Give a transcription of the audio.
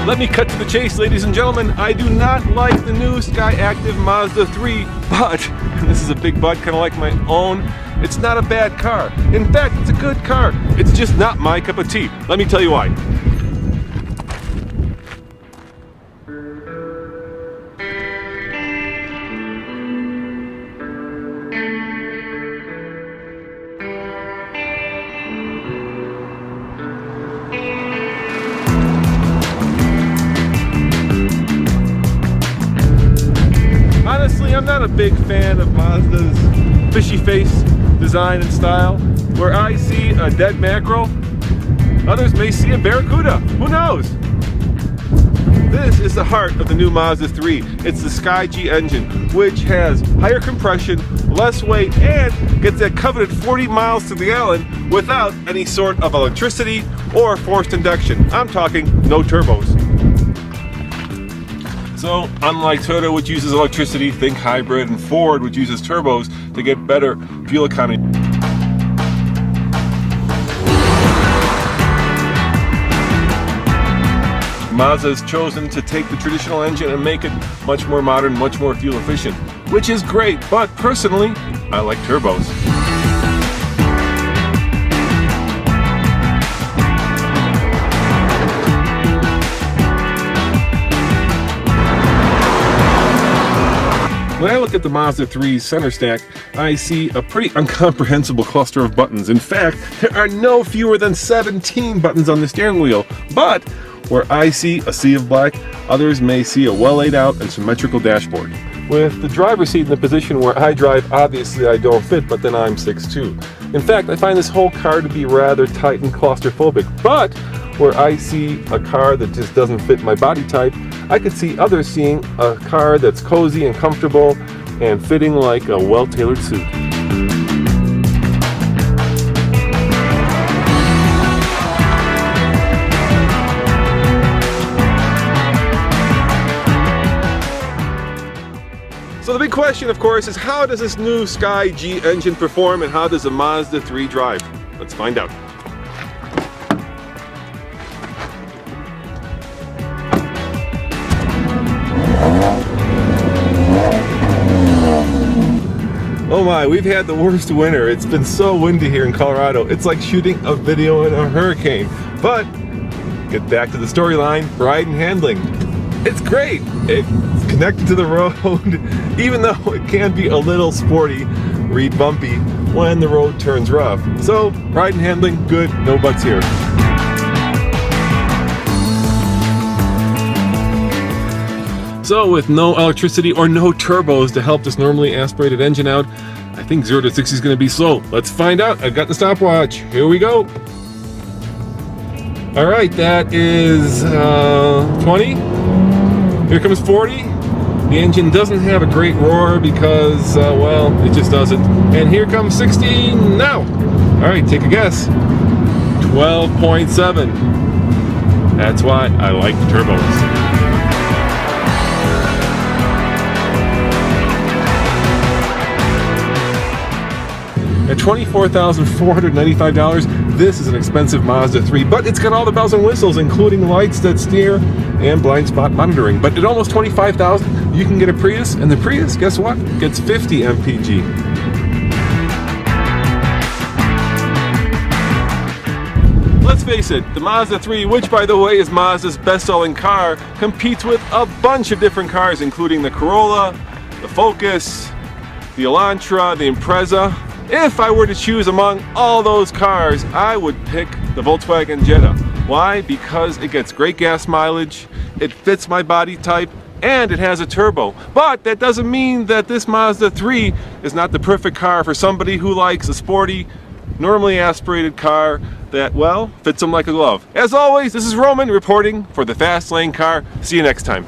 Let me cut to the chase, ladies and gentlemen. I do not like the new SkyActiv Mazda 3, but, and this is a big but, kind of like my own, it's not a bad car. In fact, it's a good car. It's just not my cup of tea. Let me tell you why. Honestly, I'm not a big fan of Mazda's fishy face design and style. Where I see a dead mackerel, others may see a barracuda. Who knows? This is the heart of the new Mazda 3. It's the SkyActiv engine, which has higher compression, less weight, and gets that coveted 40 miles to the gallon without any sort of electricity or forced induction. I'm talking no turbos. So, unlike Toyota, which uses electricity, think hybrid, and Ford, which uses turbos to get better fuel economy. Mazda has chosen to take the traditional engine and make it much more modern, much more fuel efficient, which is great, but personally, I like turbos. When I look at the Mazda 3's center stack, I see a pretty incomprehensible cluster of buttons. In fact, there are no fewer than 17 buttons on the steering wheel. But where I see a sea of black, others may see a well laid out and symmetrical dashboard. With the driver's seat in the position where I drive, obviously I don't fit, but then I'm 6'2". In fact, I find this whole car to be rather tight and claustrophobic. But where I see a car that just doesn't fit my body type, I could see others seeing a car that's cozy and comfortable and fitting like a well-tailored suit. So the big question, of course, is how does this new SkyActiv engine perform and how does the Mazda 3 drive? Let's find out. Oh my, we've had the worst winter. It's been so windy here in Colorado. It's like shooting a video in a hurricane. But, get back to the storyline, ride and handling. It's great. It's connected to the road, even though it can be a little sporty, read bumpy, when the road turns rough. So, ride and handling, good, no buts here. So with no electricity or no turbos to help this normally aspirated engine out, I think 0 to 60 is going to be slow. Let's find out. I've got the stopwatch. Here we go. All right, that is 20. Here comes 40. The engine doesn't have a great roar because, well, it just doesn't. And here comes 60 now. All right, take a guess. 12.7. That's why I like the turbos. At $24,495, this is an expensive Mazda 3, but it's got all the bells and whistles, including lights that steer and blind spot monitoring. But at almost $25,000, you can get a Prius, and the Prius, guess what? Gets 50 mpg. Let's face it, the Mazda 3, which by the way is Mazda's best-selling car, competes with a bunch of different cars, including the Corolla, the Focus, the Elantra, the Impreza. If I were to choose among all those cars, I would pick the Volkswagen Jetta. Why? Because it gets great gas mileage, it fits my body type, and it has a turbo. But that doesn't mean that this Mazda 3 is not the perfect car for somebody who likes a sporty, normally aspirated car that, well, fits them like a glove. As always, this is Roman reporting for the Fast Lane Car. See you next time.